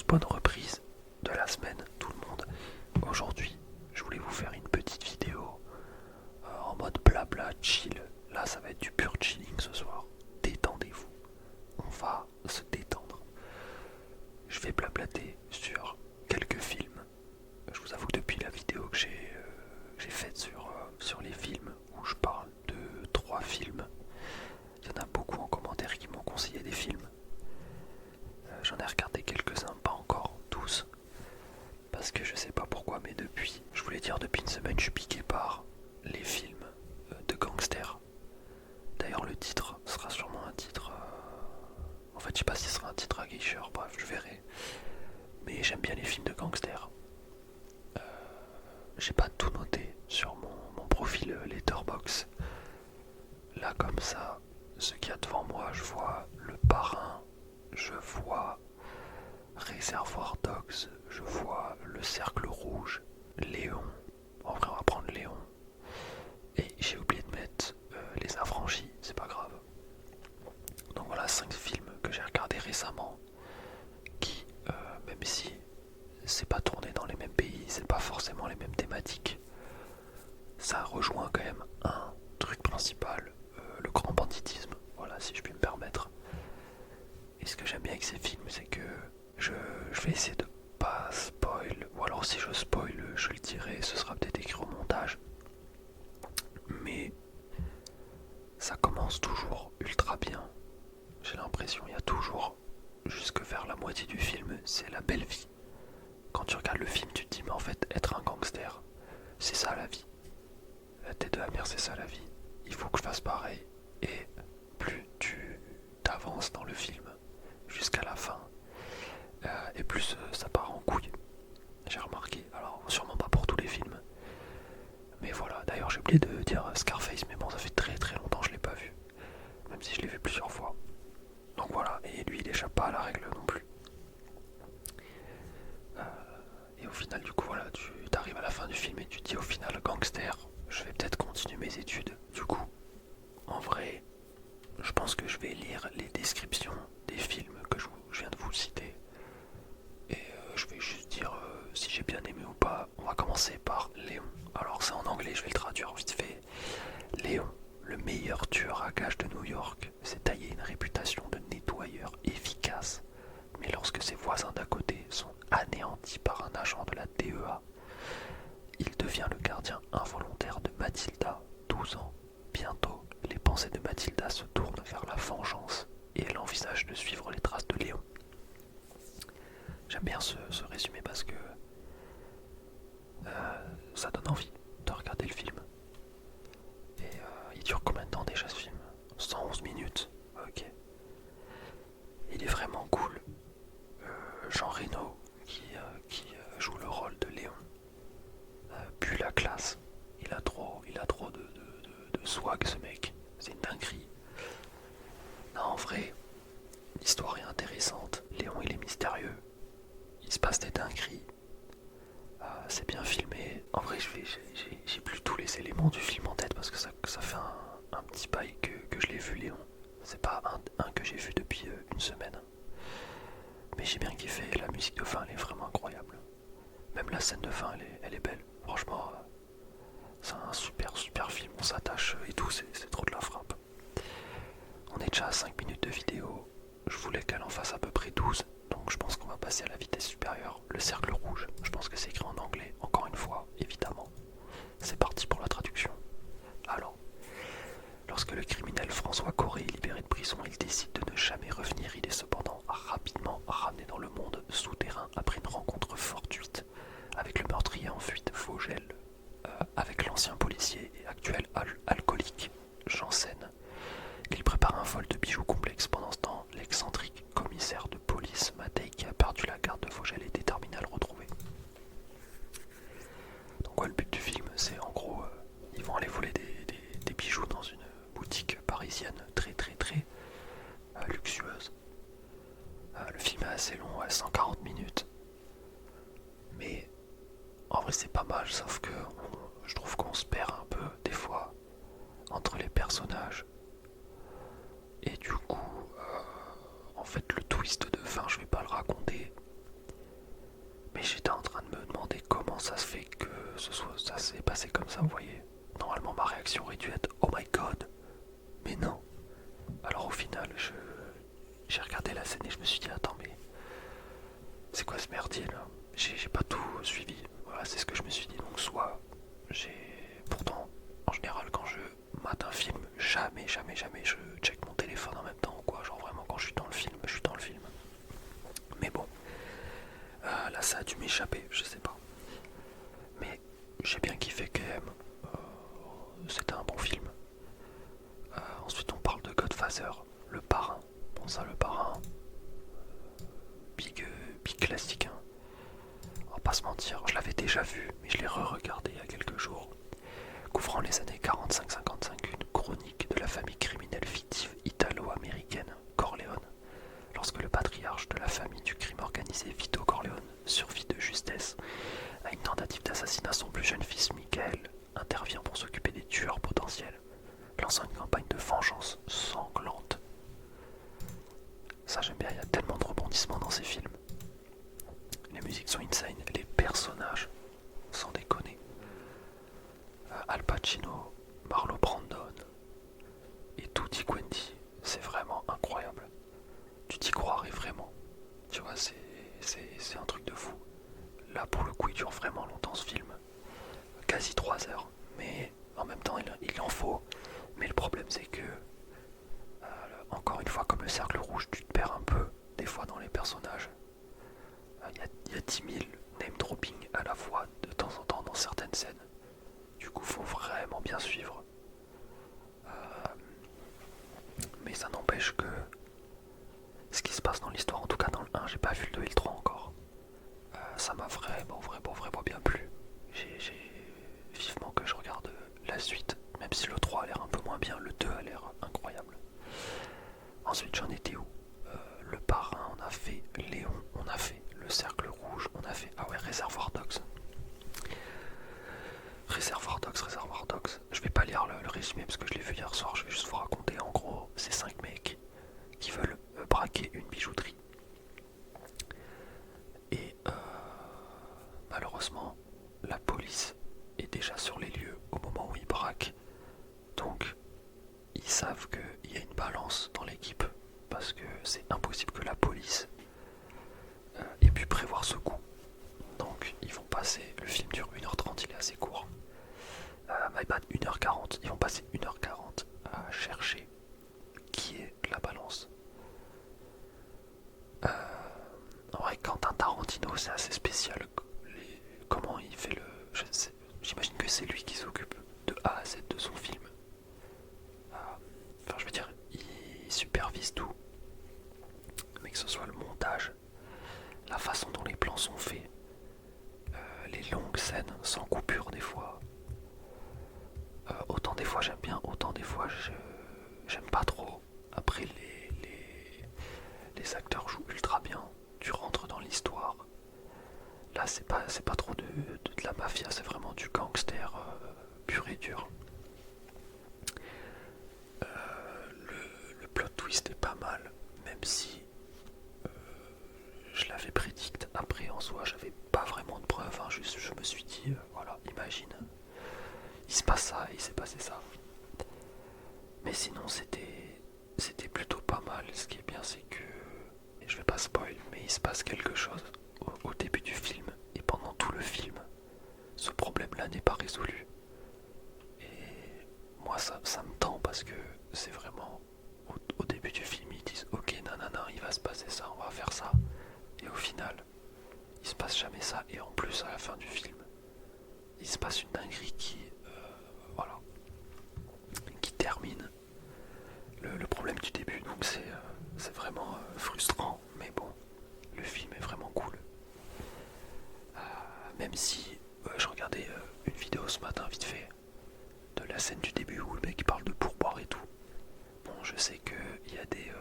bonne reprise de la semaine tout le monde. Aujourd'hui, je voulais vous faire une petite vidéo en mode blabla chill. Là, ça va être du pur chilling ce soir. Détendez-vous. On va se détendre. Je vais blablater sur quelques films. Je vous avoue que depuis la vidéo que j'ai faite sur les films, où je parle de 3 films, il y en a beaucoup en commentaire qui m'ont conseillé des films. J'en ai regardé quelques-uns, pas encore tous, parce que je sais pas pourquoi, mais depuis une semaine, je suis piqué par les films de gangsters. D'ailleurs, le titre sera sûrement un titre. En fait, je sais pas si ce sera un titre à guicheur, bref, je verrai. Mais j'aime bien les films de gangsters. J'ai pas tout noté sur mon profil Letterboxd. Là, comme ça, ce qu'il y a devant moi, je vois Le Parrain, je vois Réservoir Dogs, je vois Le Cercle Rouge, Léon. En vrai, on va prendre Léon. Et j'ai oublié de mettre Les Affranchis, c'est pas grave. Donc voilà 5 films que j'ai regardés récemment qui, même si c'est pas tourné dans les mêmes pays, c'est pas forcément les mêmes thématiques, ça rejoint quand même un truc principal, le grand banditisme, voilà, si je puis me permettre. Et ce que j'aime bien avec ces films, c'est que je vais essayer de pas spoil, ou alors si je spoil, je le dirai, ce sera peut-être écrit au montage. Mais ça commence toujours ultra bien. J'ai l'impression, il y a toujours, jusque vers la moitié du film, c'est la belle vie. Quand tu regardes le film, tu te dis, mais en fait, être un gangster, c'est ça la vie. La tête de la mer, c'est ça la vie. Il faut que je fasse pareil. Et plus tu t'avances dans le film, jusqu'à la fin, et plus ça part en couille. J'ai remarqué, alors sûrement pas pour tous les films. Mais voilà, d'ailleurs j'ai oublié de dire Scarface, mais bon, ça fait très très longtemps que je l'ai pas vu. Même si je l'ai vu plusieurs fois. Donc voilà, et lui il échappe pas à la règle non plus. Et au final du coup voilà, tu arrives à la fin du film et tu te dis au final gangster, je vais peut-être continuer mes études. Du coup, en vrai, je pense que je vais lire les descriptions des films que je viens de vous citer. Et je vais juste dire si j'ai bien aimé ou pas. On va commencer par Léon. Alors c'est en anglais, je vais le traduire vite fait. Léon, le meilleur tueur à gages de New York, s'est taillé une réputation de nettoyeur efficace. Mais lorsque ses voisins d'à côté sont anéantis par un agent de la DEA, il devient le gardien involontaire de Mathilda, 12 ans. Bientôt, les pensées de Mathilda se tournent vers la vengeance et elle envisage de suivre les traces de Léon. J'aime bien ce résumé parce que ça donne envie de regarder le film. Et il dure combien de temps déjà ce film? 111 minutes. Ok. Il est vraiment cool. Jean Reno qui joue le rôle de Léon pue la classe. Il a trop de swag ce mec. C'est une dinguerie. Non, en vrai, l'histoire est intéressante. Léon il est mystérieux. Il se passe des dingueries. C'est bien filmé. En vrai, j'ai plus tous les éléments du film en tête parce que ça fait un petit bail que je l'ai vu, Léon. C'est pas un que j'ai vu depuis une semaine. Mais j'ai bien kiffé. La musique de fin, elle est vraiment incroyable. Même la scène de fin, elle est belle. Franchement, c'est un super film. On s'attache et tout, c'est trop de la frappe. On est déjà à 5 minutes de vidéo. Je voulais qu'elle en fasse à peu près 12. Donc je pense qu'on va passer à la vitesse supérieure. Le cercle rouge, je pense que c'est écrit en anglais, encore une fois, évidemment. C'est parti pour la traduction. Alors, lorsque le criminel François Corré est libéré de prison, il décide de ne jamais revenir. Il est cependant rapidement ramené dans le monde souterrain après une rencontre fortuite avec le meurtrier en fuite Vogel, avec l'ancien policier et actuel alcoolique Janssen. Il prépare un vol de bijoux complexe. Pendant ce temps, l'excentrique commissaire de police Matei, qui a perdu la garde de Vogel, est déterminé à le retrouver. Donc ouais, le but du film, c'est en gros, ils vont aller voler des bijoux dans une boutique parisienne très luxueuse. Le film est assez long, 140 minutes. Mais en vrai c'est pas mal, sauf que je trouve qu'on se perd un peu des fois entre les personnages. Et du coup, en fait le twist de fin, je vais pas le raconter. ça se fait que ça s'est passé comme ça, vous voyez. Normalement ma réaction aurait dû être oh my god, mais non. Alors au final j'ai regardé la scène et je me suis dit attends mais c'est quoi ce merdier là? J'ai pas tout suivi. Voilà, c'est ce que je me suis dit. Donc soit j'ai... Pourtant, en général quand je mate un film, jamais je check mon téléphone en même temps ou quoi. Genre vraiment quand je suis dans le film, je suis dans le film. Mais bon, là ça a dû m'échapper, je sais pas. Mais j'ai bien kiffé quand même. C'était un bon film. Ensuite on parle de Godfather, le parrain. Bon ça le parrain, big classique. Hein. On va pas se mentir, je l'avais déjà vu, mais je l'ai re-regardé il y a quelques jours. Couvrant les années 45-55, une chronique de la famille criminelle fictive italo-américaine Corleone. Lorsque le patriarche de la famille du crime organisé Vito Corleone survit de justesse à une tentative d'assassinat, son plus jeune fils Michael intervient pour s'occuper des tueurs potentiels, lançant une campagne de vengeance sanglante. Ça j'aime bien, il y a tellement de rebondissements dans ces films. Les musiques sont insane, les personnages, sans déconner. Al Pacino, Marlon Brandon et Tutti Quanti, c'est vraiment incroyable. Tu t'y croirais vraiment. Tu vois, c'est un truc de fou. Là pour le coup il dure vraiment longtemps ce film. Quasi 3 heures. Mais en même temps il en faut. Mais le problème c'est que encore une fois comme le cercle rouge tu te perds un peu des fois dans les personnages. Il y a 10 000 name dropping à la fois de temps en temps dans certaines scènes. Du coup faut vraiment bien suivre. Mais ça n'empêche que ce qui se passe dans l'histoire, en tout cas dans le 1, j'ai pas vu le 2 et le 3 encore. Ça m'a vraiment bien plu. J'ai vivement que je regarde la suite, même si le 3 a l'air un peu moins bien, le 2 a l'air incroyable. Ensuite j'en étais où? Le parrain, on a fait Léon, on a fait le cercle rouge, on a fait... Ah ouais, Réservoir Dogs. Réservoir Dogs. Je vais pas lire le résumé parce que je l'ai vu hier soir, je vais juste vous raconter. En gros, c'est 5 mecs qui veulent braquer une bijouterie. Et malheureusement, la police est déjà sur les lieux au moment où ils braquent. Donc, ils savent qu'il y a une balance dans l'équipe parce que c'est impossible que la police ait pu prévoir ce coup. Donc, ils vont passer, le film dure 1h30, il est assez court. My bad, 1h40, ils vont passer 1h40 à chercher qui est la balance. En vrai, Quentin Tarantino, c'est assez spécial. Comment il fait le... J'imagine que c'est lui qui s'occupe de A à Z de son film. Enfin, je veux dire, il supervise tout. Mais que ce soit le montage, la façon dont les plans sont faits, les longues scènes sans coupure des fois. Autant des fois j'aime bien, autant des fois j'aime pas trop. Après les acteurs jouent ultra bien, tu rentres dans l'histoire. Là c'est pas trop de la mafia, c'est vraiment du gangster pur et dur. Le plot twist est pas mal, même si je l'avais prédicte. Après en soi j'avais pas vraiment de preuves, hein. Juste je me suis dit voilà, imagine, il se passe ça, il s'est passé ça. Mais sinon c'était plutôt pas mal. Ce qui est bien c'est que, je vais pas spoil, mais il se passe quelque chose au début du film et pendant tout le film ce problème là n'est pas résolu. Et moi ça me tend parce que c'est vraiment au début du film ils disent ok nanana il va se passer ça, on va faire ça, et au final il se passe jamais ça, et en plus à la fin du film il se passe une dinguerie qui voilà, qui termine le problème du début. Donc c'est vraiment frustrant, mais bon, le film est vraiment cool. Même si je regardais une vidéo ce matin vite fait de la scène du début où le mec parle de pourboire et tout. Bon, je sais qu'il y a des,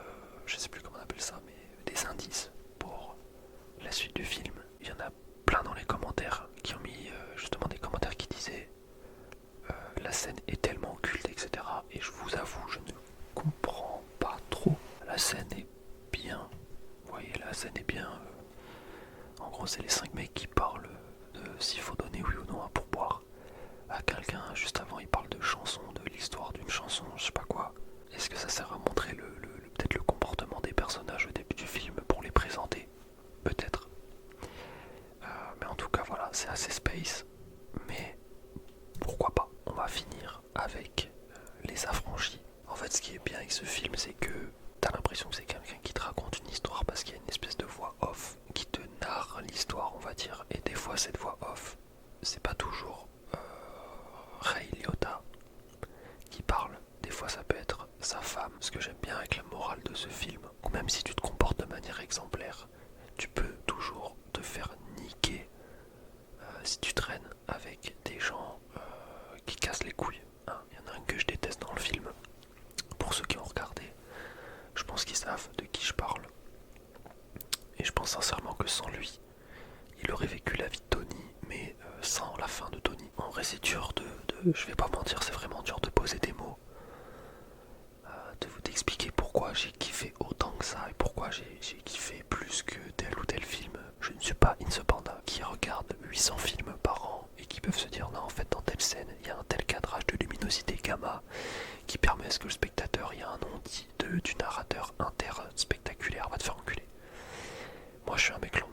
je sais plus comment on appelle ça, mais des indices pour la suite du film. Il y en a plein dans les commentaires qui ont mis justement des commentaires qui disaient la scène est tellement culte, etc. Et je vous avoue, je ne comprends pas trop. La scène est bien. Vous voyez, la scène est bien. En gros, c'est les 5 mecs qui parlent s'il faut donner oui ou non un pourboire à quelqu'un. Juste avant, il parle de chansons, de l'histoire d'une chanson, je sais pas quoi. Est-ce que ça sert à montrer peut-être le comportement des personnages au début du film pour les présenter? Peut-être. Mais en tout cas, voilà, c'est assez space. Mais pourquoi pas? On va finir avec Les Affranchis. En fait, ce qui est bien avec ce film, c'est que t'as l'impression que c'est quelqu'un qui te raconte une histoire parce qu'il y a une espèce de voix off qui te narre l'histoire, on va dire. Et des fois, cette voix off, c'est pas toujours Ray Liotta qui parle. Des fois, ça peut être sa femme. Ce que j'aime bien avec la morale de ce film, même si tu te comportes de manière exemplaire, tu peux toujours te faire niquer si tu traînes avec des gens qui cassent les couilles. Hein. Il y en a un que je déteste dans le film. Pour ceux qui ont regardé, je pense qu'ils savent de qui je parle. Et je pense sincèrement que sans lui, il aurait vécu la vie de Tony, mais sans la fin de Tony. En vrai, c'est dur je vais pas mentir, c'est vraiment dur de poser des mots, de vous expliquer pourquoi j'ai kiffé autant que ça et pourquoi j'ai kiffé plus que tel ou tel film. Je ne suis pas Insepanda qui regarde 800 films par an et qui peuvent se dire non, en fait, dans telle scène, il y a un tel cadrage de luminosité gamma qui permet à ce que le spectateur, il y a un non-dit du narrateur interspectaculaire, va te faire enculer. Moi, je suis un mec